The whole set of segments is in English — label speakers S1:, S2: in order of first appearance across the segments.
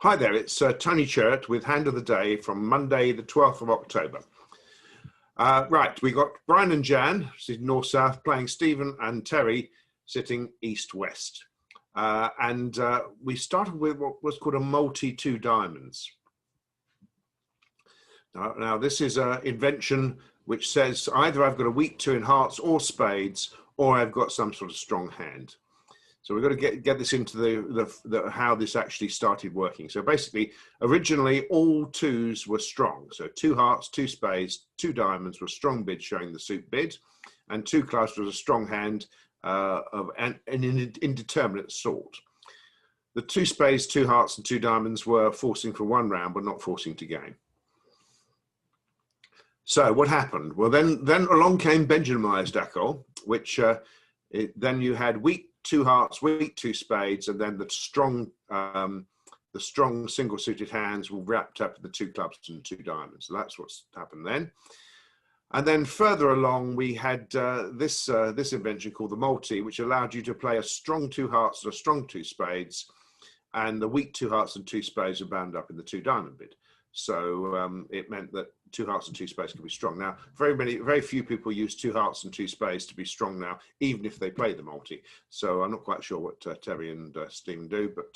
S1: Hi there, it's Tony Chert with Hand of the Day from Monday, the 12th of October. Right, we got Brian and Jan sitting north-south, playing Stephen and Terry sitting east-west. We started with what was called a multi-two diamonds. Now this is an invention which says either I've got a weak two in hearts or spades, or I've got some sort of strong hand. So we've got to get this into the how this actually started working. So basically, originally all twos were strong. So two hearts, two spades, two diamonds were strong bids showing the suit bid, and two clubs was a strong hand of an indeterminate sort. The two spades, two hearts, and two diamonds were forcing for one round, but not forcing to game. So what happened? Well, then along came Benjaminized ACOL, which then you had weak two hearts, weak two spades, and then the strong single suited hands were wrapped up in the two clubs and two diamonds. So that's what's happened then. And then further along, we had this invention called the multi, which allowed you to play a strong two hearts and a strong two spades, and the weak two hearts and two spades are bound up in the two diamond bid. So it meant that two hearts and two spades could be strong. Now, very few people use two hearts and two spades to be strong now, even if they play the multi. So I'm not quite sure what Terry and Stephen do, but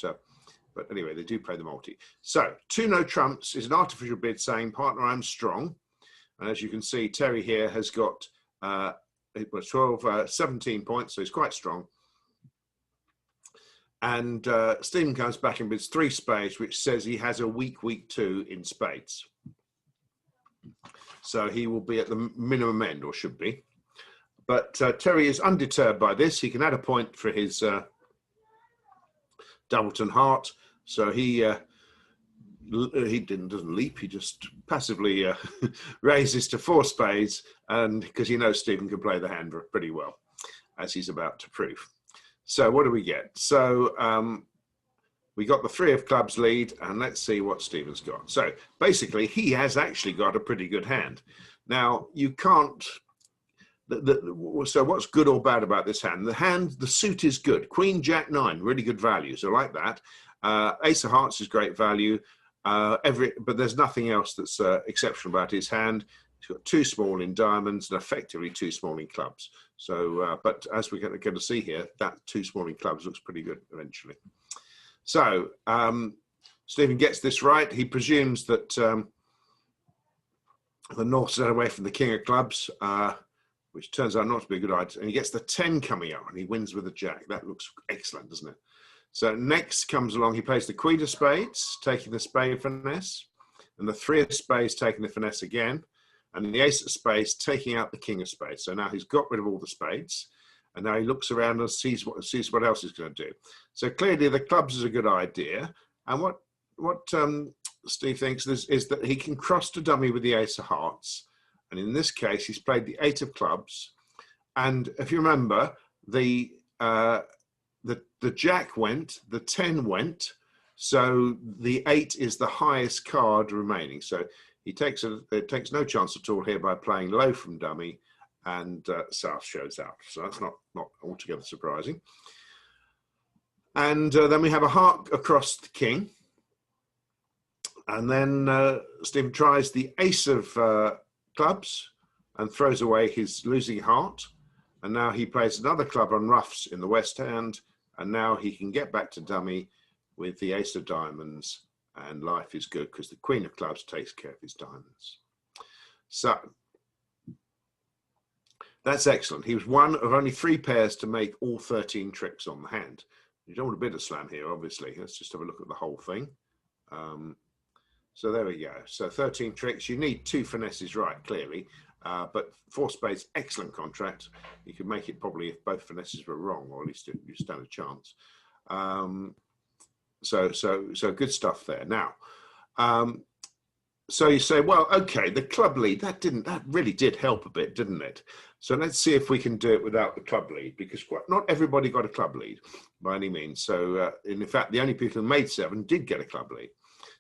S1: anyway, they do play the multi. So two no trumps is an artificial bid saying, partner, I'm strong. And as you can see, Terry here has got 17 points, so he's quite strong. And Stephen comes back and bids three spades, which says he has a weak two in spades. So he will be at the minimum end, or should be. But Terry is undeterred by this. He can add a point for his Doubleton heart. So he doesn't leap. He just passively raises to four spades, and because he knows Stephen can play the hand pretty well, as he's about to prove. So what do we get? So we got the three of clubs lead, and let's see what Stephen's got. So basically, he has actually got a pretty good hand. Now, you can't, so what's good or bad about this hand? The suit is good. Queen, Jack, 9, really good value. So like that. Ace of hearts is great value. But there's nothing else that's exceptional about his hand. He's got two small in diamonds and effectively two small in clubs. So, but as we're going to see here, that two small in clubs looks pretty good eventually. So Stephen gets this right. He presumes that the North's away from the king of clubs, which turns out not to be a good idea. And he gets the 10 coming up, and he wins with a jack. That looks excellent, doesn't it? So next comes along, he plays the queen of spades, taking the spade finesse, and the three of spades taking the finesse again, and the ace of spades taking out the king of spades. So now he's got rid of all the spades, and now he looks around and sees what else he's going to do. So clearly the clubs is a good idea. And what Steve thinks is that he can cross to dummy with the ace of hearts. And in this case, he's played the 8 of clubs. And if you remember, the jack went, the 10 went. So the 8 is the highest card remaining. So it takes no chance at all here by playing low from dummy, and South shows out. So that's not altogether surprising. And then we have a heart across the king. And then Stephen tries the ace of clubs and throws away his losing heart. And now he plays another club on roughs in the west hand. And now he can get back to dummy with the ace of diamonds. And life is good because the queen of clubs takes care of his diamonds. So that's excellent. He was one of only 3 pairs to make all 13 tricks on the hand. You don't want a bit of slam here, obviously. Let's just have a look at the whole thing. So there we go. So 13 tricks. You need 2 finesses right, clearly. But 4 spades, excellent contract. You could make it probably if both finesses were wrong, or at least you stand a chance. So good stuff there. Now, so you say, well, okay, the club lead, that really did help a bit, didn't it? So let's see if we can do it without the club lead, because not everybody got a club lead by any means. So in fact, the only people who made 7 did get a club lead.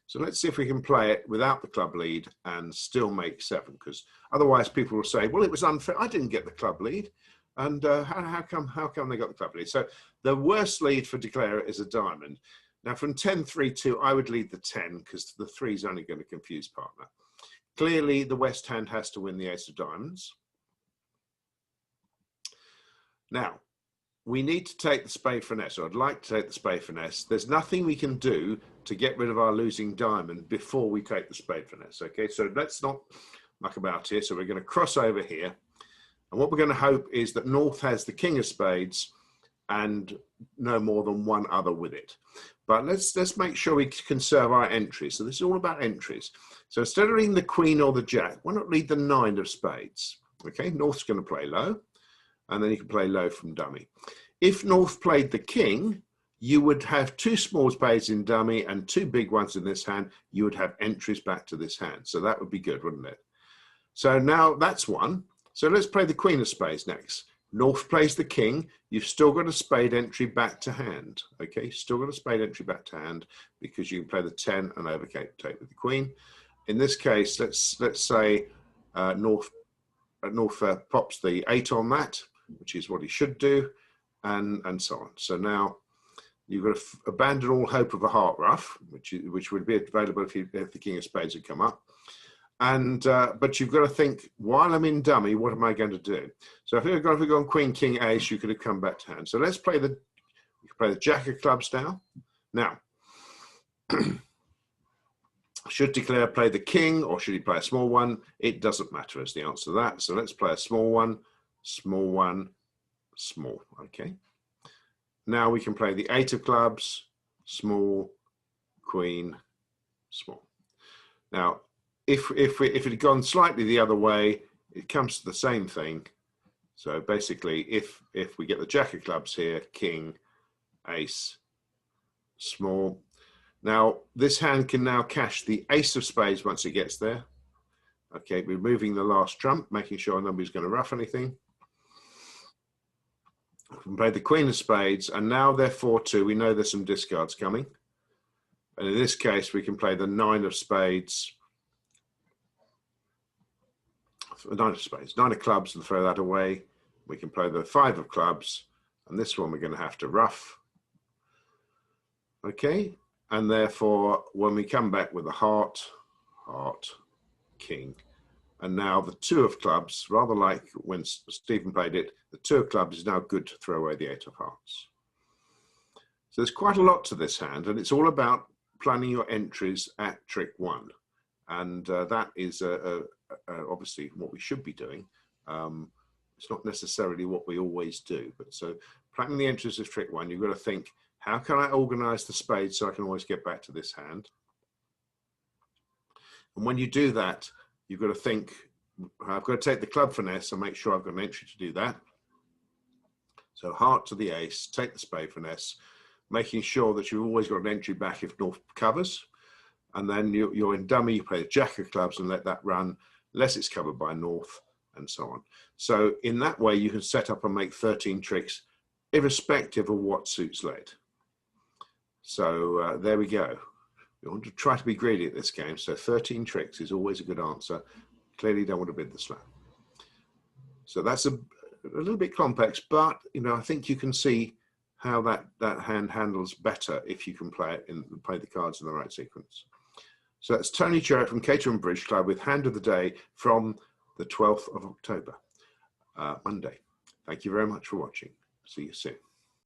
S1: So let's see if we can play it without the club lead and still make 7, because otherwise people will say, well, it was unfair. I didn't get the club lead. And how come they got the club lead? So the worst lead for declarer is a diamond. Now from 10-3-2, I would lead the 10 because the 3 is only going to confuse partner. Clearly, the West hand has to win the ace of diamonds. Now, we need to take the spade finesse, or I'd like to take the spade finesse. There's nothing we can do to get rid of our losing diamond before we take the spade finesse, okay? So let's not muck about here. So we're going to cross over here. And what we're going to hope is that North has the king of spades and no more than one other with it. But let's make sure we conserve our entries. So this is all about entries. So instead of leading the queen or the jack, why not lead the 9 of spades? Okay, North's going to play low, and then you can play low from dummy. If North played the king, you would have 2 small spades in dummy and 2 big ones in this hand. You would have entries back to this hand. So that would be good, wouldn't it? So now that's one. So let's play the queen of spades next. North plays the king. You've still got a spade entry back to hand. Okay, still got a spade entry back to hand because you can play the 10 and overtake with the queen. In this case, let's say North pops the 8 on that, which is what he should do, and so on. So now you've got to abandon all hope of a heart ruff, which would be available if the king of spades had come up. And but you've got to think, while I'm in dummy, what am I going to do? So if we go on queen, king, ace, you could have come back to hand. So let's play the jack of clubs now. Now, should declare play the king, or should he play a small one? It doesn't matter is the answer to that. So let's play a small one, small, okay. Now we can play the 8 of clubs, small, queen, small. Now, if it had gone slightly the other way, it comes to the same thing. So basically, if we get the jack of clubs here, king, ace, small. Now, this hand can now cash the ace of spades once it gets there. Okay, removing the last trump, making sure nobody's going to ruff anything. We can play the queen of spades, and now they're 4-2. We know there's some discards coming. And in this case, we can play the 9 of spades. 9 of spades, 9 of clubs, and throw that away. We can play the 5 of clubs, and this one we're going to have to ruff. Okay, and therefore, when we come back with a heart, king, and now the 2 of clubs, rather like when Stephen played it, the 2 of clubs is now good to throw away the 8 of hearts. So there's quite a lot to this hand, and it's all about planning your entries at trick 1. And that is obviously what we should be doing. It's not necessarily what we always do, but so planning the entries of trick 1, you've got to think, how can I organize the spades so I can always get back to this hand? And when you do that, you've got to think, I've got to take the club finesse and make sure I've got an entry to do that. So heart to the ace, take the spade finesse, making sure that you've always got an entry back if North covers. And then you're in dummy, you play the jack of clubs and let that run, unless it's covered by North, and so on. So in that way, you can set up and make 13 tricks, irrespective of what suit's led. So there we go. You want to try to be greedy at this game. So 13 tricks is always a good answer. Clearly don't want to bid the slap. So that's a little bit complex, but I think you can see how that hand handles better if you can play it and play the cards in the right sequence. So that's Tony Cherrett from Caterham Bridge Club with Hand of the Day from the 12th of October, Monday. Thank you very much for watching. See you soon.